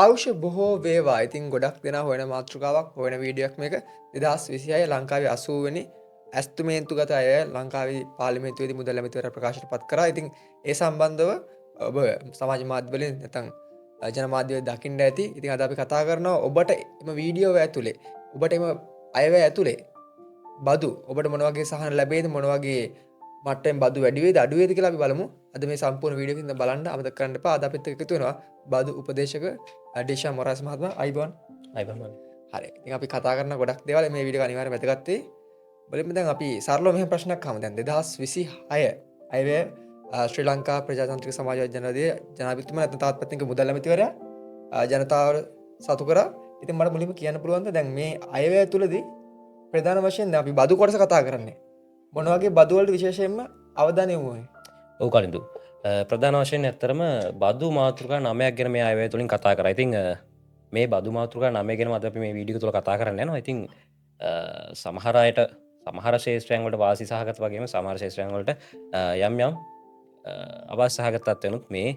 ආවුෂ බොහෝ වේවා. ඉතින් ගොඩක් දෙනා හොයන මාතෘකාවක් හොයන වීඩියෝක් මේක 2026 ලංකාවේ 80 වෙනි ඇස්තුමේන්තුගත අය ලංකාවේ පාර්ලිමේන්තුවේදී මුදල් ඇමතිවරයා ප්‍රකාශයට පත් කරා. ඉතින් ඒ සම්බන්ධව ඔබ සමාජ මාධ්‍යවලින් නැත්නම් ජනමාධ්‍ය දකින්න ඇති. ඉතින් අද අපි කතා කරනවා ඔබට එම වීඩියෝව ඇතුලේ ඔබට එම අයවැය ඇතුලේ බදු ඔබට මොන වගේ සහන ලැබෙයිද, මොන වගේ මට්ටම් බදු වැඩි වේද අඩු වේද කියලා අපි බලමු. අද මේ සම්පූර්ණ වීඩියෝ එකකින් බලන්න අමතක කරන්න එපා. අද අපිත් එක්ක එකතු වෙනවා බදු උපදේශක ඩිෂා මොරාස් මහත්මයා. අයිබෝන්. හරි. ඉතින් අපි කතා කරන ගොඩක් දේවල් මේ වීඩියෝ එක අනිවාර්යයෙන් වැදගත් වෙයි. බලමු දැන් අපි සරලව මෙහෙම ප්‍රශ්නයක් අහමු. දැන් 2026 අයවැය ශ්‍රී ලංකා ප්‍රජාතන්ත්‍රික සමාජවාදී ජනතාවගේ ජනාධිපතිතුමා නැත්නම් තාත් පැත්තකින් මුදල් ඇමතිවරයා ජනතාව සතු කරා. ඉතින් මට මුලින්ම කියන්න පුළුවන්ද දැන් මේ අයවැය තුලදී ප්‍රධාන වශයෙන් දැන් අපි බදු කොටස කතා කරන්නේ. මොන වගේ බදු වලට විශේෂයෙන්ම අවධානය යොමු වෙන්නේ? ඔව් කලින්දු. ප්‍රධාන වශයෙන් ඇත්තරම බදු මාතෘකා 9ක් ගැන මේ අයවැය තුලින් කතා කරා. ඉතින් මේ බදු මාතෘකා 9 ගැන අද අපි මේ වීඩියෝ තුල කතා කරන්න යනවා. ඉතින් සමහර අයට සමහර ශේෂ්ත්‍රයන් වලට වාසි සහගත වගේම සමහර ශේෂ්ත්‍රයන් වලට යම් යම් අවාසි සහගත තත්ත්වනුත් මේ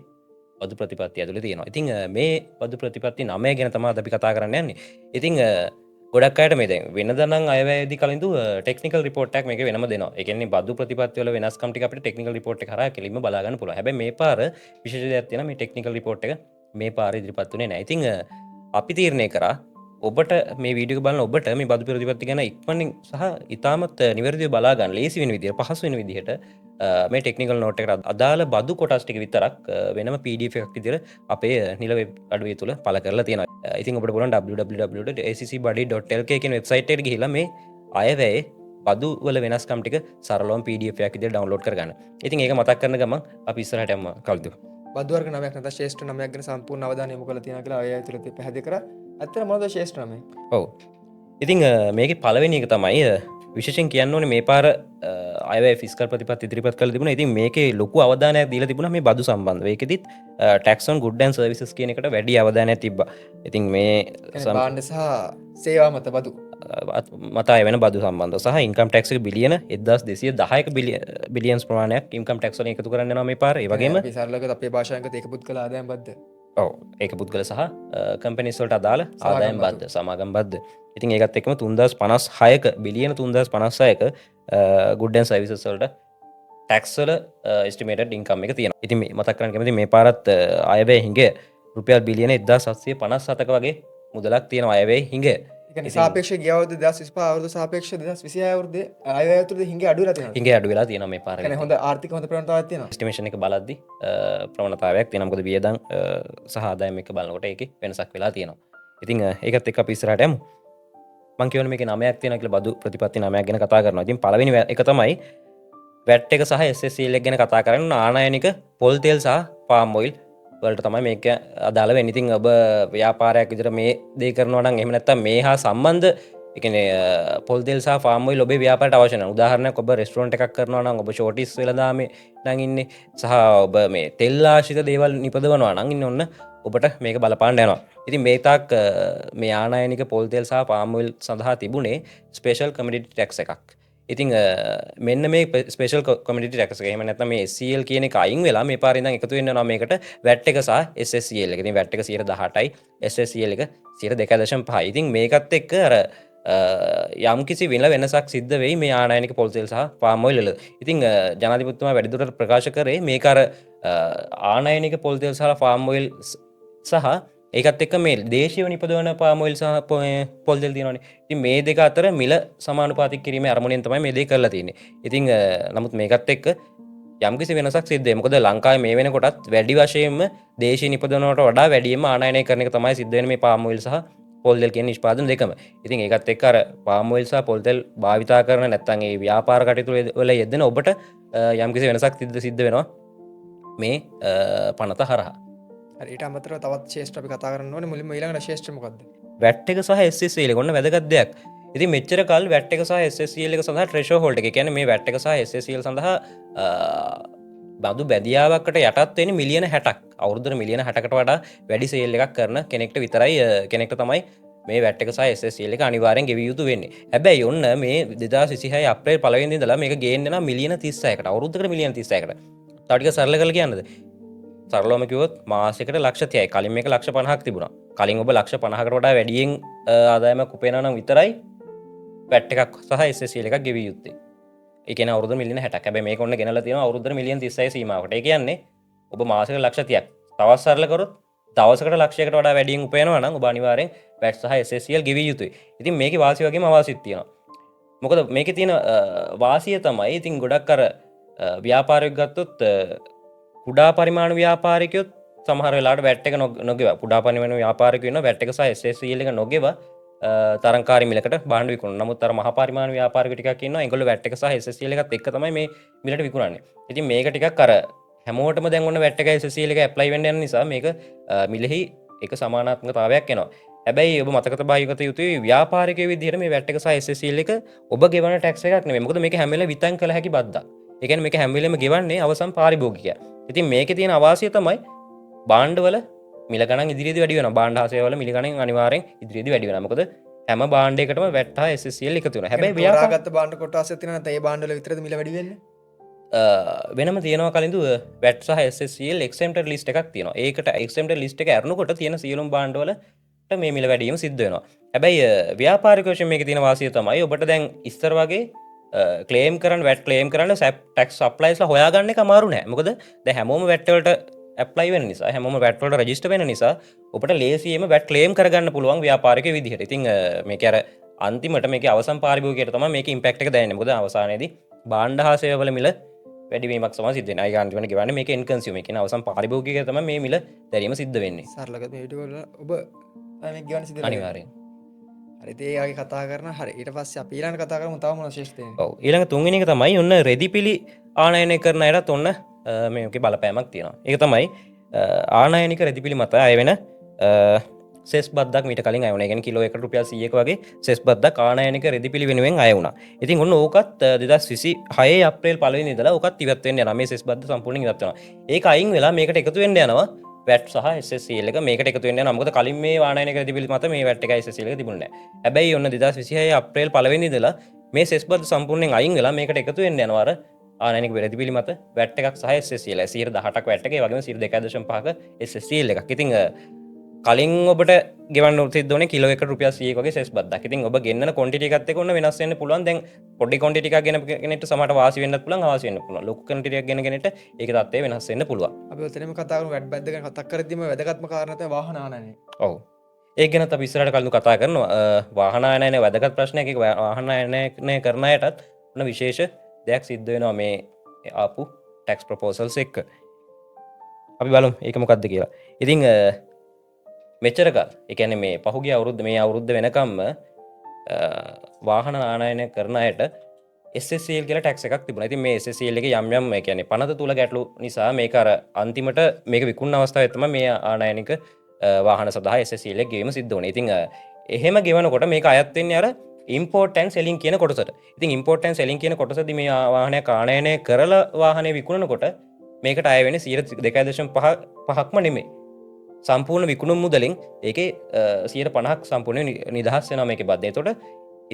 බදු ප්‍රතිපත්තිය ඇතුලේ තියෙනවා. ඉතින් මේ බදු ප්‍රතිපත්ති 9 ගැන තමයි අද අපි කතා කරන්න යන්නේ. ඉතින් ගොඩක් අයට මේ දැන් වෙනදා නම් අයවැයේදී කලින්දු ටෙක්නිකල් රිපෝට් එකක් මේක වෙනම දෙනවා. ඒ කියන්නේ බදු ප්‍රතිපත්ති වල වෙනස්කම් ටික අපිට ටෙක්නිකල් රිපෝට් එක හරහා කෙලින්ම බලා ගන්න පුළුවන්. හැබැයි මේ පාර විශේෂ දෙයක් තියෙනවා. මේ ටෙක්නිකල් රිපෝට් එක මේ පාර ඉදිරිපත් වුණේ නැහැ. ඉතින් අපි තීරණය කරා ඔබට මේ වීඩියෝ එක බලන ඔබට මේ බදු ප්‍රතිපත්ති ගැන ඉක්මනින් සහ ඉතාමත් නිවැරදිව බලා ගන්න ලේසි වෙන විදිහට පහසු වෙන විදිහට මේ ටෙක්නිකල් නෝට් එකට අදාළ බදු කොටස් ටික විතරක් වෙනම PDF එකක් විදිහට අපේ නිල වෙබ් අඩවිය තුල පළ කරලා තියෙනවා. ඉතින් ඔබට පුළුවන් www.accbuddy.lk කියන වෙබ්සයිට් එකට ගිහිල්ලා මේ අයවැයේ බදු වල වෙනස්කම් ටික සරලවම PDF එකක් විදිහට ඩවුන්ලෝඩ් කරගන්න. ඉතින් ඒක මතක් කරන ගමන් අපි ඉස්සරහට යමු කල්දු. බදු වර්ග 9ක් නැත්නම් ශේෂ්ඨ 9ක් ගැන සම්පූර්ණ අවධානය යොමු කරලා තියෙනවා කියලා අයවැය තුල පැහැදිලි කරා. ඇත්තට මොනවද ශේෂ්ඨ 9? ඔව්. ඉතින් මේකේ පළවෙනි එක තමයි විශේෂයෙන් කියන්න ඕනේ මේ පාර අයවැය ෆිස්කල් ප්‍රතිපත්ති ඉදිරිපත් කරලා තිබුණා. ඉතින් මේකේ ලොකු අවධානයක් දීලා තිබුණා මේ බදු සම්බන්ධව. ඒකෙදිත් tax on good and services කියන එකට වැඩි අවධානයක් තිබ්බා. ඉතින් මේ භාණ්ඩ සහ සේවා මත බදු මත අයවැය බදු සම්බන්ධව සහ ඉන්කම් ටැක්ස් එක බිලියන 1210ක බිලියන්ස් ප්‍රමාණයක් ඉන්කම් ටැක්ස් වලින් එකතු කරන්න යනවා මේ පාර. ඒ වගේම අපි සරලව අපේ භාෂාවෙන් ඒක පුද්ගල ආදායම් බද්ද. ඔව් ඒක පුද්ගල සහ කම්පැනිස් වලට අදාළ ආදායම් බද්ද සමාගම් බද්ද. ඉතින් ඒකත් එක්කම 3056ක බිලියන 3056ක good and services වලට ටැක්ස් වල එස්ටිමේටඩ් ඉන්කම් එක තියෙනවා. ඉතින් මේ මතක් කරගන්න කැමති මේ පාරත් අයවැය හිඟය රුපියල් බිලියන 1757ක වගේ මුදලක් තියෙනවා අයවැය හිඟය. සාපේක්ෂ ගිය අවුරුදු 2025 අවුරුදු සාපේක්ෂ 2026 අවුරුද්දේ අයවැය තුලදී හිඟය අඩු වෙලා තියෙනවා. හිඟය අඩු වෙලා තියෙනවා මේ පාරේ. يعني හොඳ ආර්ථික හොඳ ප්‍රවණතාවක් තියෙනවා. එස්ටිමේෂන් එක බලද්දි ප්‍රවණතාවයක් තියෙනවා. මොකද වියදම් සහ ආදායම් එක බලනකොට ඒකේ වෙනසක් වෙලා තියෙනවා. ඉතින් ඒකත් එක්ක අපි ඉස්සරහට යමු. මම කියවනේ මේකේ 9ක් තියෙනවා කියලා බදු ප්‍රතිපත්ති 9ක් ගැන කතා කරනවා. ඉතින් පළවෙනි එක තමයි VAT එක සහ SSCL එක ගැන කතා කරන්න. ආනයනික පොල් තෙල් සහ පාම් ඔයිල් වලට තමයි මේක අදාළ වෙන්නේ. ඉතින් ඔබ ව්‍යාපාරයක් විදිහට මේ දේ කරනවා නම් එහෙම නැත්නම් මේ හා සම්බන්ධ ඒ කියන්නේ පොල් තෙල් සහ පාම් ඔයිල් ඔබේ ව්‍යාපාරයට අවශ්‍ය නැහැ. උදාහරණයක් ඔබ රෙස්ටුරන්ට් එකක් කරනවා නම් ඔබ ෂෝටිස් වෙළඳාමේ නම් ඉන්නේ සහ ඔබ මේ තෙල් ආශ්‍රිත දේවල් නිපදවනවා නම් ඉන්න ඔන්න ඔබට මේක බලපාන්න යනවා. ඉතින් මේ තාක් මේ ආනයනික පොල් තෙල් සහ පාම් ඔයිල් සඳහා තිබුණේ ස්පෙෂල් කමොඩිටි ටැක්ස් එකක්. ඉතින් මෙන්න මේ ස්පෙෂල් කමොඩිටි ටැක්ස් එක එහෙම නැත්නම් මේ SCL කියන එක අයින් වෙලා මේ පාරේ ඉඳන් එකතු වෙන්න යනවා මේකට VAT එක සහ SSCL එක. ඉතින් VAT එක 18%යි SSCL එක 2.5%. ඉතින් මේකත් එක්ක අර යම් කිසි වෙනසක් සිද්ධ වෙයි මේ ආනයනික පොල් තෙල් සහ පාම් ඔයිල් වල. ඉතින් ජනාධිපතිතුමා වැඩිදුරටත් ප්‍රකාශ කරේ මේක අර ආනයනික පොල් තෙල් සහ පාම් ඔයිල් සහ ඒකත් එක්ක මේ දේශීය නිපදවන පාම් ඔයිල් සහ පොල් තෙල් තියෙනවානේ. ඉතින් මේ දෙක අතර මිල සමානුපාතික කිරීමේ අරමුණෙන් තමයි මේ දේ කරලා තියෙන්නේ. ඉතින් නමුත් මේකත් එක්ක යම්කිසි වෙනසක් සිද්ධ වෙයි. මොකද ලංකාවේ මේ වෙනකොටත් වැඩි වශයෙන්ම දේශීය නිපදවනවට වඩා වැඩියෙන්ම ආනයනය කරන එක තමයි සිද්ධ වෙන්නේ මේ පාම් ඔයිල් සහ පොල් තෙල් කියන නිෂ්පාදන දෙකම. ඉතින් ඒකත් එක්ක අර පාම් ඔයිල් සහ පොල් තෙල් භාවිතා කරන නැත්නම් ඒ ව්‍යාපාර කටයුතු වල යෙදෙන ඔබට යම්කිසි වෙනසක් සිද්ධ වෙනවා මේ පනත හරහා. ඊට අමතරව තවත් ශේෂ්ඨ අපි කතා කරන්න ඕනේ. මුලින්ම ඊළඟට ශේෂ්ඨ මොකද්ද? VAT එක සහ SSCL එක ඔන්න වැදගත් දෙයක්. ඉතින් මෙච්චර කල් VAT එක සහ SSCL එක සඳහා threshold එක කියන්නේ මේ VAT එක සහ SSCL සඳහා බදු බැදියාවකට යටත් වෙන්නේ මිලියන 60ක්. අවුරුද්දට මිලියන 60කට වඩා වැඩි සේල් එකක් කරන කෙනෙක්ට විතරයි කෙනෙක්ට තමයි මේ VAT එක සහ SSCL එක අනිවාර්යෙන් ගෙවිය යුතු වෙන්නේ. හැබැයි ඔන්න මේ 2026 අප්‍රේල් 1 වෙනිදා ඉඳලා මේක ගේන්න යනවා මිලියන 36කට. අවුරුද්දකට මිලියන 36කට. තව ටික සරල කරලා කියන්නද? සරලවම කිව්වොත් මාසයකට ලක්ෂ 30යි. කලින් මේක ලක්ෂ 50ක් තිබුණා. කලින් ඔබ ලක්ෂ 50කට වඩා වැඩියෙන් ආදායමක් උපයනවා නම් විතරයි වැට් එකක් සහ SSL එකක් ගෙවිය යුත්තේ. ඒ කියන්නේ අවුරුදු මිලියන 60ක්. හැබැයි මේක ඔන්න ගෙනලා තියෙනවා අවුරුද්දට මිලියන 36 සීමාවකට. ඒ කියන්නේ ඔබ මාසෙකට ලක්ෂ 30ක් තවත් සරල කරොත් දවසකට ලක්ෂයකට වඩා වැඩියෙන් උපයනවා නම් ඔබ අනිවාර්යෙන් වැට් සහ SSL ගෙවිය යුතුයි. ඉතින් මේකේ වාසිය වගේම අවාසියත් තියෙනවා. මොකද මේකේ තියෙන වාසිය තමයි ඉතින් ගොඩක් අර ව්‍යාපාරික ගත්තොත් කුඩා පරිමාණ ව්‍යාපාරිකයොත් සමහර වෙලාවට වැට් එක නොගෙව කුඩා පරිමාණ ව්‍යාපාරිකයෝ ඉන්නවා වැට් එක සහ SSL එක නොගෙව තරංකාරී මිලකට භාණ්ඩ විකුණනවා. නමුත් අර මහා පරිමාණ ව්‍යාපාරික ටිකක් ඉන්නවා ඒගොල්ලෝ වැට් එක සහ SSL එකත් එක්ක තමයි මේ මිලට විකුණන්නේ. ඉතින් මේක ටිකක් අර හැමෝටම දැන් ඔන්න වැට් එකයි SSL එක ඇප්ලයි වෙන්න යන නිසා මේක මිලෙහි එක සමානාත්මකතාවයක් එනවා. හැබැයි ඔබ මතක තබා යුතුයි ව්‍යාපාරිකයෝ විදිහට මේ වැට් එක සහ SSL එක ඔබ ගෙවන ටැක්ස් එකක් නෙමෙයි. මොකද මේක හැම වෙලේම විතං කළ හැකි බද්දක්. ඒ කියන්නේ මේක හැම වෙලේම ගෙවන්නේ අවසන් පාරිභෝගිකයා. ඉතින් මේකේ තියෙන අවාසිය තමයි බාණ්ඩවල මිල ගණන් ඉදිරියේදී වැඩි වෙනවා. බාණ්ඩ හා සේවාවල මිල ගණන් අනිවාර්යෙන් ඉදිරියේදී වැඩි වෙනවා. මොකද හැම බාණ්ඩයකටම වැට් හා SSL එකතු වෙනවා. හැබැයි ව්‍යාපාරගත බාණ්ඩ කොටසක් තියෙනවා නැත්නම් ඒ බාණ්ඩවල විතරද මිල වැඩි වෙන්නේ? වෙනම තියෙනවා කලින්දු වැට් සහ SSL exempted list එකක් තියෙනවා. ඒකට exempted list එක අරනකොට තියෙන සියලුම බාණ්ඩවලට මේ මිල වැඩි වීම සිද්ධ වෙනවා. හැබැයි ව්‍යාපාරික වශයෙන් මේකේ තියෙන වාසිය තමයි ඔබට දැන් ඉස්සර වගේ ක්ලේම් කරන්න වැට් ක්ලේම් කරන්න ටැක්ස් සප්ලයිස්ලා හොයාගන්න එක අමාරු නෑ. මොකද දැන් හැමෝම වැට් වලට ඇප්ලයි වෙන නිසා හැමෝම වැට් වලට රෙජිස්ටර් වෙන නිසා ඔබට ලේසියෙම වැට් ක්ලේම් කරගන්න පුළුවන් ව්‍යාපාරික විදිහට. ඉතින් මේක අර අන්තිමට මේකේ අවසන් පාරිභෝගිකයට තමයි මේකේ ඉම්පැක්ට් එක දැනෙන්නේ. මොකද අවසානයේදී බාණ්ඩ හා සේවාවල මිල වැඩිවීමක් තමයි සිද්ධ වෙන්නේ. අය අන්තිමට ගෙවන්නේ මේක එන් කන්සියුමර්. කියන අවසන් පාරිභෝගිකයට තමයි මේ මිල දැරීම සිද්ධ වෙන්නේ. සරලව මේ වීඩියෝ වල ඔබ මේ ගෙවන්න සිද්ධ වෙන්නේ. අනිවාර්යෙන්. හරි ඒ වගේ කතා කරන හරි ඊට පස්සේ අපි ඊළඟ කතා කරමු තව මොන ශේෂ්ඨ තියෙනවද? ඔව් ඊළඟ තුන්වෙනි එක තමයි ඔන්න රෙදිපිලි ආනයනය කරන අයටත් ඔන්න මේකේ බලපෑමක් තියෙනවා. ඒක තමයි ආනයනික රෙදිපිලි මත අය වෙන සෙස් බද්දක් මීට කලින් අය වුණා. ඒ කියන්නේ කිලෝ 1කට රුපියල් 100ක වගේ සෙස් බද්දක් ආනයනික රෙදිපිලි වෙනුවෙන් අය වුණා. ඉතින් ඔන්න ඕකත් 2026 අප්‍රේල් 1 වෙනි ඉඳලා ඕකත් ඉවත් වෙන්න යනවා. මේ සෙස් බද්ද සම්පූර්ණයෙන් ඉවත් වෙනවා. ඒක අයින් වෙලා මේකට එකතු වෙන්න යනවා වැට් සහ SSL එක මේකට එකතු වෙන්න යනවා. මොකද කලින් මේ ආනයනික රෙදිපිලි මත මේ වැට් එකයි SSL එක තිබුණේ නැහැ. හැබැයි ඔන්න 2026 අප්‍රේල් 1 වෙනි ඉඳලා මේ සෙස් බද්ද සම්පූර්ණයෙන් අයින් වෙලා මේකට එකතු වෙන්න යනවා අර ආනයනික රෙදිපිලි මත වැට් එකක් සහ SSL 18ක් වැට් එක ඒ වගේම 2.5ක SSL එකක්. ඉතින් කලින් ඔබට ගෙවන්න සිද්ධ වුණේ කිලෝ 1කට රුපියල් 100ක වගේ සෙස් බද්දක්. ඉතින් ඔබ ගෙන්නන ක්වොන්ටිටි එකත් එක්ක ඔන්න වෙනස් වෙන්න පුළුවන්. දැන් පොඩි ක්වොන්ටිටි එකක් ගෙන කෙනෙක්ට සමහරට වාසි වෙන්නත් පුළුවන් අවාසි වෙන්න පුළුවන්. ලොකු ක්වොන්ටිටි එකක් ගෙන කෙනෙක්ට ඒක තත්ත්වය වෙනස් වෙන්න පුළුවන්. අපි ඔතනම කතා කරමු වැට් බද්ද ගැන කතා කරද්දිම වැදගත්ම කාරණා තමයි වාහන ආනයනය. ඔව්. ඒක ගැනත් අපි ඉස්සරහට කලින් කතා කරනවා. වාහන ආනයනය වැදගත් ප්‍රශ්නයක්. ඒක වාහන ආනයනය කරන අයටත් ඔන්න විශේෂ දෙයක් සිද්ධ වෙනවා මේ ආපු ටැක්ස් ප්‍රොපෝසල්ස් එක්ක. අපි බලමු ඒක මොකක්ද කියලා. ඉතින් මෙච්චරකල් ඒ කියන්නේ මේ පහුගිය අවුරුද්ද මේ අවුරුද්ද වෙනකම්ම වාහන ආනයනය කරන අයට SSL කියලා ටැක්ස් එකක් තිබුණා. ඉතින් මේ SSL එකේ යම් යම් ඒ කියන්නේ පනත තුල ගැටලු නිසා මේක අර අන්තිමට මේක විකුණන අවස්ථාවේ තමයි මේ ආනයනික වාහන සඳහා SSL එක ගෙවීම සිද්ධ වුණේ. ඉතින් එහෙම ගෙවනකොට මේක අයත් වෙන්නේ අර import and selling කියන කොටසට. ඉතින් import and selling කියන කොටසදී මේ වාහනයක් ආනයනය කරලා වාහනේ විකුණනකොට මේකට අය වෙන්නේ 2.5%ක්ම නෙමෙයි. සම්පූර්ණ විකුණුම් මුදලින් ඒකේ 50%ක් සම්පූර්ණ නිදහස් වෙනවා මේකේ බද්ද. එතකොට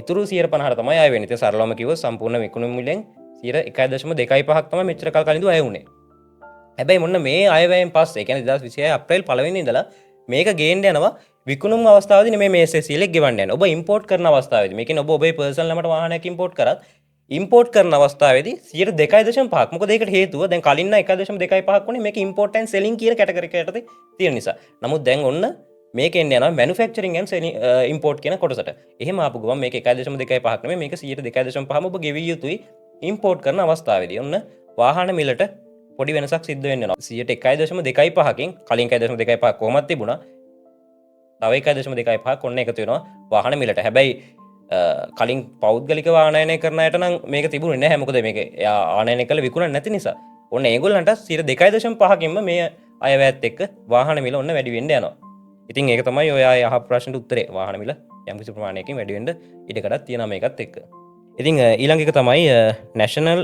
ඉතුරු 50% තමයි අය වෙන්නේ. ඉතින් සරලවම කිව්වොත් සම්පූර්ණ විකුණුම් මුදලෙන් 1.25%ක් තමයි මෙච්චර කල් කලින්දු අය වුණේ. හැබැයි මොන්න මේ අයවැයෙන් පස්සේ ඒ කියන්නේ 2026 අප්‍රේල් 1 වෙනි ඉඳලා මේක ගේන්න යනවා විකුණුම් අවස්ථාවේදී නෙමෙයි මේ SSL එක ගෙවන්න යන්නේ. ඔබ ඉම්පෝර්ට් කරන අවස්ථාවේදී මේ කියන්නේ ඔබ ඔබේ පර්සනල් නමට වාහනයක් ඉම්පෝර්ට් කරත් ඉම්පෝර්ට් කරන අවස්ථාවේදී 2.5%ක්. මොකද ඒකට හේතුව දැන් කලින් නම් 1.25%ක් වුණේ මේක ඉම්පෝර්ට් ඇන්ඩ් සෙලින් කියන කැටගරි එකකට තියෙන නිසා. නමුත් දැන් ඔන්න මේක එන්නේ යනවා මැනුෆැක්චරින් ඇන්ඩ් සෙලින් ඉම්පෝර්ට් කියන කොටසට. එහෙම ආපු ගමන් මේක 1.25%ක් නෙමෙයි මේක 2.5%ම ඔබ ගෙවිය යුතුයි ඉම්පෝර්ට් කරන අවස්ථාවේදී. ඔන්න වාහන මිලට පොඩි වෙනසක් සිද්ධ වෙන්න යනවා. 1.25%කින් කලින් 1.25%ක් කොහොමද තිබුණා. තව 1.25%ක් ඔන්න එකතු වෙනවා වාහන මිලට. හැබැයි කලින් පෞද්ගලික ආනයනය කරන අයට නම් මේක තිබුණේ නැහැ. මොකද මේක ආනයනය කළ විකුණන්නේ නැති නිසා. ඔන්න ඒගොල්ලන්ට 2.5%කින්ම මේ අයවැයත් එක්ක වාහන මිල ඔන්න වැඩි වෙන්න යනවා. ඉතින් ඒක තමයි ඔය අය අහපු ප්‍රශ්නෙට උත්තරේ. වාහන මිල යම්කිසි ප්‍රමාණයකින් වැඩි වෙන්න ඉඩකඩක් තියෙනවා මේකත් එක්ක. ඉතින් ඊළඟ එක තමයි නැෂනල්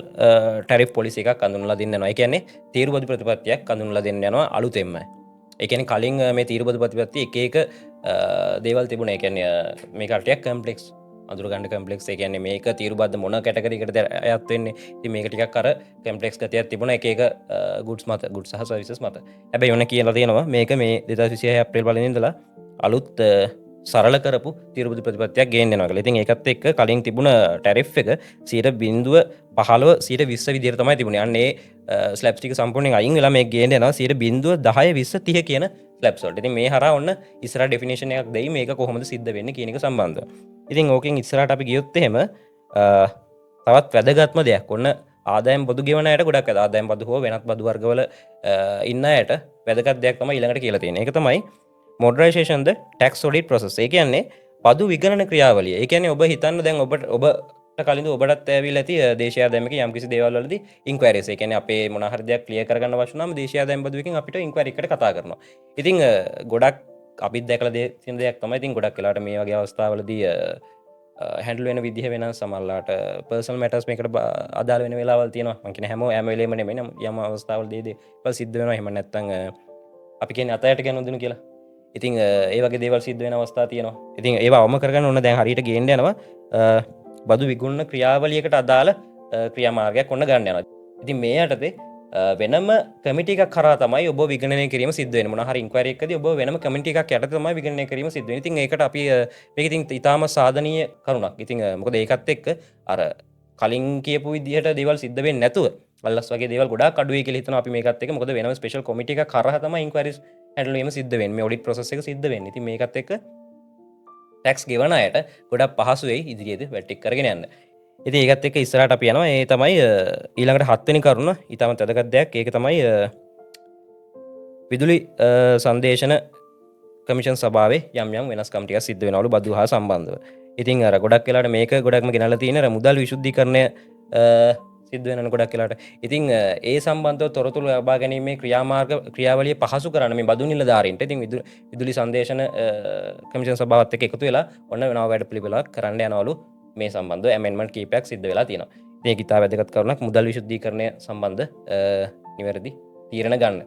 ටැරිෆ් පොලිසි එකක් අඳුන්ලා දෙන්න යනවා. ඒ කියන්නේ තීරුබදු ප්‍රතිපත්තියක් අඳුන්ලා දෙන්න යනවා අලුතෙන්ම. ඒ කියන්නේ කලින් මේ තීරුබදු ප්‍රතිපත්තිය එක එක දේවල් තිබුණා. ඒ කියන්නේ මේ කට්ටියක් කම්ප්ලෙක්ස් අඳුරගන්න කම්පලෙක්ස්. ඒ කියන්නේ මේක තීරුබද්ද මොන කැටගරියකටද අයත් වෙන්නේ. ඉතින් මේක ටිකක් අර කම්පලෙක්ස් ගතියක් තිබුණා එක එක ගුඩ්ස් මත ගුඩ්ස් සහ සර්විසස් මත. හැබැයි ඔන්න කියලා තියෙනවා මේක මේ 2026 අප්‍රේල් 1 ඉඳලා අලුත් සරල කරපු තිරපති ප්‍රතිපත්තියක් ගේන්නවා කියලා. ඉතින් ඒකත් එක්ක කලින් තිබුණ ටැරිෆ් එක 0.15 0.20 විදිහට තමයි තිබුණේ. අන්න ඒ ස්ලැබ්ස් ටික සම්පූර්ණයෙන් අයින් වෙලා මේ ගේන්න යනවා 0.10 20 30 කියන ස්ලැබ්ස් වලට. ඉතින් මේ හරහා ඔන්න ඉස්සරහ ඩෙෆිනිෂන් එකක් දෙයි මේක කොහොමද සිද්ධ වෙන්නේ කියන එක සම්බන්ධව. ඉතින් ඕකෙන් ඉස්සරහට අපි ගියොත් එහෙම තවත් වැදගත්ම දෙයක් ඔන්න ආදායම් බදු ගෙවන අයට ගොඩක් ආදායම් බදු හෝ වෙනත් බදු වර්ගවල ඉන්න අයට වැදගත් දෙයක් තමයි ඊළඟට කියලා තියෙන්නේ. ඒක තමයි මොඩරයිසේෂන් ද ටැක්ස් ඔඩිට් ප්‍රොසෙස්. ඒ කියන්නේ බදු විගණන ක්‍රියාවලිය. ඒ කියන්නේ ඔබ හිතන්න දැන් ඔබට කලින් ඔබටත් ඇවිල්ලා ඇති දේශීය ආදායමක යම්කිසි දේවල් වලදී ඉන්ක්වයරිස්. ඒ කියන්නේ අපේ මොන හරි දෙයක් ක්ලියර් කරගන්න අවශ්‍ය නම් දේශීය ආදායම් බදුවකින් අපිට ඉන්ක්වයරි එකට කතා කරනවා. ඉතින් ගොඩක් අපිත් දැකලා තියෙන දෙයක් තමයි ඉතින් ගොඩක් වෙලාවට මේ වගේ අවස්ථාවලදී හැන්ඩල් වෙන විදිහ වෙන සමහරලාට පර්සනල් මැටර්ස් මේකට අදාළ වෙන වෙලාවල් තියෙනවා. මං කියන්නේ හැම වෙලේම නෙමෙයි යම් අවස්ථාවලදී දේවල් සිද්ධ වෙනවා. එහෙම නැත්නම් අපි කියන්නේ අතයට ගන්න දුනු කියලා. ඉතින් ඒ වගේ දේවල් සිද්ධ වෙන අවස්ථා තියෙනවා. ඉතින් ඒවා අවම කරගන්න ඕන දැන් හරියට ගේන්න යනවා බදු විගුණන ක්‍රියාවලියකට අදාළ ක්‍රියාමාර්ගයක් ඔන්න ගන්න යනවා. ඉතින් මේ යටතේ වෙනම කමිටි එකක් කරා තමයි ඔබ විගණනය කිරීම සිද්ධ වෙන්නේ. මොනවා හරි ඉන්ක්වයරි එකකදී ඔබ වෙනම කමිටි එකක් යටතේ තමයි විගණනය කිරීම සිද්ධ වෙන්නේ. ඉතින් ඒකට අපි මේක ඉතින් ඊටාම සාධනීය කරුණක්. ඉතින් මොකද ඒකත් එක්ක අර කලින් කියපු විදිහට දේවල් සිද්ධ වෙන්නේ නැතුව අල්ලස් වගේ දේවල් ගොඩාක් අඩුයි කියලා හිතනවා අපි මේකත් එක්ක. මොකද වෙනම ස්පෙෂල් කමිටි එකක් කරා තමයි ඉන්ක්වයරිස් හැන්ඩල් වීම සිද්ධ වෙන්නේ. මේ ඔඩිට් ප්‍රොසෙස් එක සිද්ධ වෙන්නේ. ඉතින් මේකත් එක්ක ටැක්ස් ගෙවන අයට ගොඩක් පහසු වෙයි ඉදිරියේදී වැටික් කරගෙන යන්න. ඉතින් ඒකත් එක්ක ඉස්සරහට අපි යනවා. ඒ තමයි ඊළඟට 7 වෙනි කරුණ. ඊටම වැදගත් දෙයක්. ඒක තමයි විදුලි සංදේශන කමිෂන් සභාවේ යම් වෙනස්කම් ටිකක් සිද්ධ වෙනවලු බදු හා සම්බන්ධව. ඉතින් අර ගොඩක් වෙලාට මේක ගොඩක්ම ගෙනල්ලා තියෙන අර මුදල් විශුද්ධීකරණය සිද්ධ වෙන ගොඩක් වෙලාට. ඉතින් ඒ සම්බන්ධව තොරතුරු ලබා ගැනීමේ ක්‍රියාවලිය පහසු කරන්න මේ බදු නිලධාරීන්ට ඉතින් විදුලි සංදේශන කමිෂන් සභාවත් එක්ක එකතු වෙලා ඔන්න වෙනව වැඩපිළිවෙලක් කරන්න යනවලු. මේ සම්බන්ධව ඇමෙන්ඩ්මන්ට් කීපයක් සිද්ධ වෙලා තියෙනවා. ඉතින් ඒක ඉතා වැදගත් කරුණක් මුදල් විශුද්ධීකරණය සම්බන්ධ නිවැරදි තීරණ ගන්න.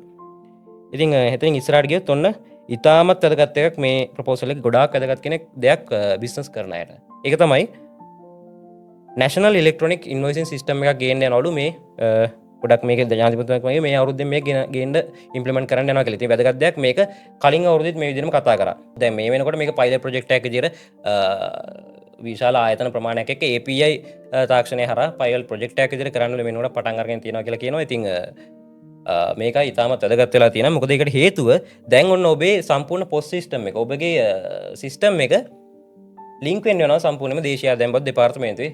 ඉතින් එතනින් ඉස්සරහට ගියොත් ඔන්න ඉතාමත් වැදගත් එකක් මේ ප්‍රොපෝසල් එක ගොඩාක් වැදගත් කෙනෙක් දෙයක් බිස්නස් කරන අයට. ඒක තමයි National Electronic Invoicing System එකක් ගේන්න යනවලු මේ ගොඩක් මේක ජනාධිපතිතුමාගේ මේ අවුරුද්දෙන් මේක ගේන්න ඉම්ප්ලිමන්ට් කරන්න යනවා කියලා. ඉතින් වැදගත් දෙයක් මේක කලින් අවුරුද්දෙත් මේ විදිහටම කතා කරා. දැන් මේ වෙනකොට මේක පයිලට් ප්‍රොජෙක්ට් එකක් විදිහට විශාල ආයතන ප්‍රමාණයක් එක්ක API තාක්ෂණය හරහා පයිලට් ප්‍රොජෙක්ට් එකක් විදිහට කරන්න වෙනකොට පටන් අරගෙන තියෙනවා කියලා කියනවා. ඉතින් මේක ඉතාමත් වැදගත් වෙලා තියෙනවා. මොකද ඒකට හේතුව දැන් ඔන්න ඔබේ සම්පූර්ණ පොස් සිස්ටම් එක ඔබගේ සිස්ටම් එක ලින්ක් වෙන්න වෙනවා සම්පූර්ණයෙන්ම දේශීය ආදායම් බදු දෙපාර්තමේන්තුවේ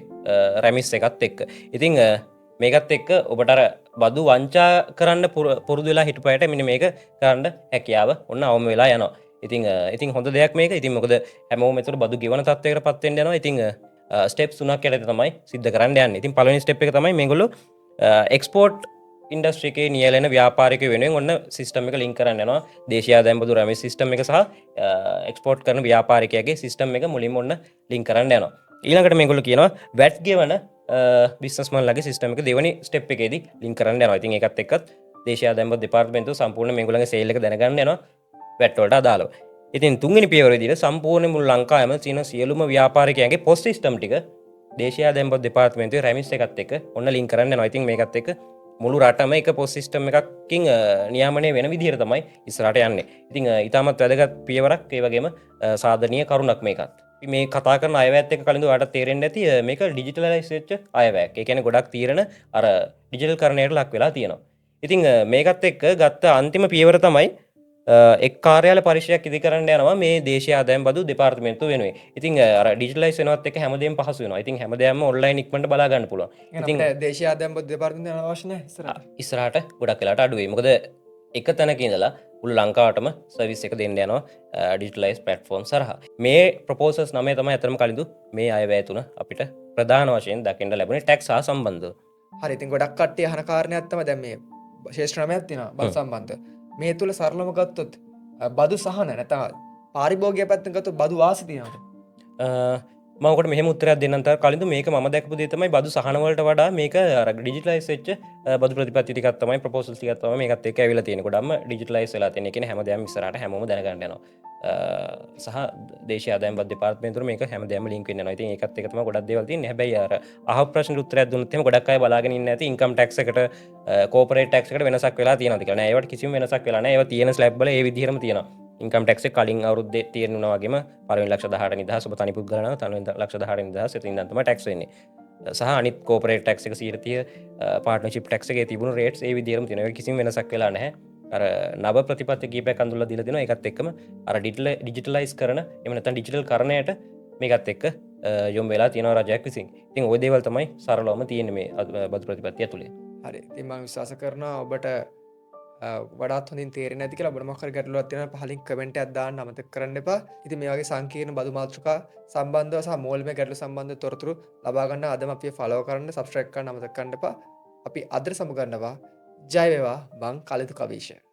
රැමිස් එකත් එක්ක. ඉතින් මේකත් එක්ක ඔබට අර බදු වංචා කරන්න පුරුදු වෙලා හිටපුවාට මෙන්න මේක කරන්න හැකියාව ඔන්න අවම වෙලා යනවා. ඉතින් හොඳ දෙයක් මේක. ඉතින් මොකද හැමෝම මෙතන බදු ගෙවන තත්ත්වයකට පත් වෙන්න යනවා. ඉතින් ස්ටෙප්ස් තුනක් යටතේ තමයි සිද්ධ කරන්න යන්නේ. ඉතින් පළවෙනි ස්ටෙප් එක තමයි මේගොල්ලෝ එක්ස්පෝර්ට් ඉන්ඩස්ට්‍රි එකේ නියැලෙන ව්‍යාපාරිකයෝ වෙනුවෙන් ඔන්න සිස්ටම් එක ලින්ක් කරන්න යනවා. දේශීය ආදායම් බදු රැමිස් සිස්ටම් එක සහ එක්ස්පෝර්ට් කරන ව්‍යාපාරිකයාගේ සිස්ටම් එක මුලින්ම ඔන්න ලින්ක් කරන්න යනවා. ඊළඟට මේගොල්ලෝ කියනවා වැට් ගෙවන බිස්නස්මන්ලගේ සිස්ටම් එක දෙවෙනි ස්ටෙප් එකේදී ලින්ක් කරන්න යනවා. ඉතින් ඒකත් එක්කත් දේශීය ආදායම් බදු දෙපාර්තමේන්තුව සම්පූර්ණ මේගොල්ලන්ගේ සේල් එක දැනගන්න යනවා වැට් වලට අදාළව. ඉතින් තුන්වෙනි පියවර විදිහට සම්පූර්ණ මුළු ලංකාවේම තියෙන සියලුම ව්‍යාපාරිකයන්ගේ පොස් සිස්ටම් ටික දේශීය ආදායම් බදු දෙපාර්තමේන්තුවේ රැමිස් එකත් එක්ක ඔන්න ලින්ක් කරන්න යනවා. ඉතින් මේකත් එක්ක මුළු රටම එක පොස් සිස්ටම් එකකින් නියාමනය වෙන විදිහට තමයි ඉස්සරහට යන්නේ. ඉතින් ඊටමත් වැදගත් පියවරක් ඒ වගේම සාධනීය කරුණක් මේකත්. මේ කතා කරන අයවැයත් එක්ක කලින්ද ඔයාලට තේරෙන්නේ නැති මේක ඩිජිටලයිස් වෙච්ච අයවැයක්. ඒ කියන්නේ ගොඩක් තීරණ අර ඩිජිටල් කරණයට ලක් වෙලා තියෙනවා. ඉතින් මේකත් එක්ක ගත්ත අන්තිම පියවර තමයි එක් කාර්යාල පරිශ්‍රයක් ඉදි කරන්න යනවා මේ දේශීය ආදායම් බදු දෙපාර්තමේන්තුව වෙනුවෙන්. ඉතින් අර ඩිජිටලයිස් වෙනවත් එක්ක හැමදේම පහසු වෙනවා. ඉතින් හැමදේම ඔන්ලයින් ඉක්මනට බලා ගන්න පුළුවන්. ඉතින් දේශීය ආදායම් බදු දෙපාර්තමේන්තුව අවශ්‍ය නැහැ ඉස්සරහට ගොඩක් වෙලාට අඩු වෙයි. මොකද එක තැනක ඉඳලා මුළු ලංකාවටම සර්විස් එක දෙන්න යනවා ඩිජිටලයිස් ප්ලැට්ෆෝම් සරහා. මේ ප්‍රොපෝසල්ස් 9 තමයි අතරම කලින්දු මේ අයවැය තුන අපිට ප්‍රධාන වශයෙන් දකින්න ලැබුණේ ටැක්ස් හා සම්බන්ධව. හරි. ඉතින් ගොඩක් කට්ටිය අහන කාරණයක් තමයි දැන් මේ ශේෂ්ත්‍ර 9ක් තියෙනවා බදු සම්බන්ධව. මේ තුල සරලව ගත්තොත් බදු සහන නැත්නම් පාරිභෝගික පැත්තෙන් ගත්තොත් බදු වාසි තියෙනවද? මම ඔකට මෙහෙම උත්තරයක් දෙන්නම්. තව කලින්දු මේක මම දැකපු දේ තමයි බදු සහන වලට වඩා මේක අර ඩිජිටලයිස් වෙච්ච බදු ප්‍රතිපත්ති ටිකක් තමයි ප්‍රොපෝසල්ස් ටිකක් තමයි මේකත් එක්ක ඇවිල්ලා තියෙන්නේ. ගොඩක්ම ඩිජිටලයිස් වෙලා තියෙන. ඒ කියන්නේ හැමදේම ඉස්සරහට හැමෝම දැනගන්න යනවා. සහ දේශීය ආදායම් බදු දෙපාර්තමේන්තුව මේක හැමදේම ලින්ක් වෙන්න යනවා. ඉතින් ඒකත් එක්ක තමයි ගොඩක් දේවල් තියෙන්නේ. හැබැයි අර අහපු ප්‍රශ්නෙට උත්තරයක් දුන්නොත් එහෙම ගොඩක් අය බලාගෙන ඉන්නේ නැති ඉන්කම් ටැක්ස් එකට කෝපරේට් ටැක්ස් එකට වෙනසක් වෙලා තියෙනවද කියලා. නෑ ඒවට කිසිම වෙනසක් වෙලා නෑ. ඒවා තියෙන ස්ලැබ් වල ඒ විදිහටම තියෙනවා. ඉන්කම් ටෙක්ස් කලින් අවුරුද්දේ තියෙනවා වගේම පළවෙනි ලක්ෂ 18 නිදහස ඔබ තනි පුද්ගලයා නම් පළවෙනි ලක්ෂ 18 නිදහස එතනින් ඉඳන් තමයි ටැක්ස් වෙන්නේ. සහ අනිත් කෝපරේට් ටැක්ස් එක 130 පාර්ට්නර්ෂිප් ටැක්ස් එකේ තිබුණු රේට්ස් ඒ විදිහටම තියෙනවා. කිසිම වෙනසක් වෙලා නැහැ. අර නව ප්‍රතිපත්ති කීපයක් අඳුල්ලා දීලා තිනවා. ඒකත් එක්කම අර ඩිජිටලයිස් කරන එහෙම නැත්නම් ඩිජිටල් කරණයට මේකත් එක්ක යොමු වෙලා තියෙනවා රජයක් විසින්. ඉතින් ওই දේවල් තමයි සරලවම තියෙන්නේ මේ බදු ප්‍රතිපත්තිය ඇතුලේ. හරි. ඉතින් මම විශ්වාස කරනවා ඔබට වඩාත් හොඳින් තේරෙන්නේ නැති කියලා. ඔබට මොකක් හරි ගැටලුවක් තියෙනවා පහලින් කමෙන්ට් එකක් දාන්න අමතක කරන්න එපා. ඉතින් මේ වගේ සංකීර්ණ බදු මාතෘකා සම්බන්ධව සහ මූල්‍යමය ගැටලු සම්බන්ධ තොරතුරු ලබා ගන්න අදම අපිව ෆලෝ කරන්න, සබ්ස්ක්‍රයිබ් කරන්න අමතක කරන්න එපා. අපි අදට සමු ගන්නවා. ජය වේවා. මං කලිතු කවීෂ.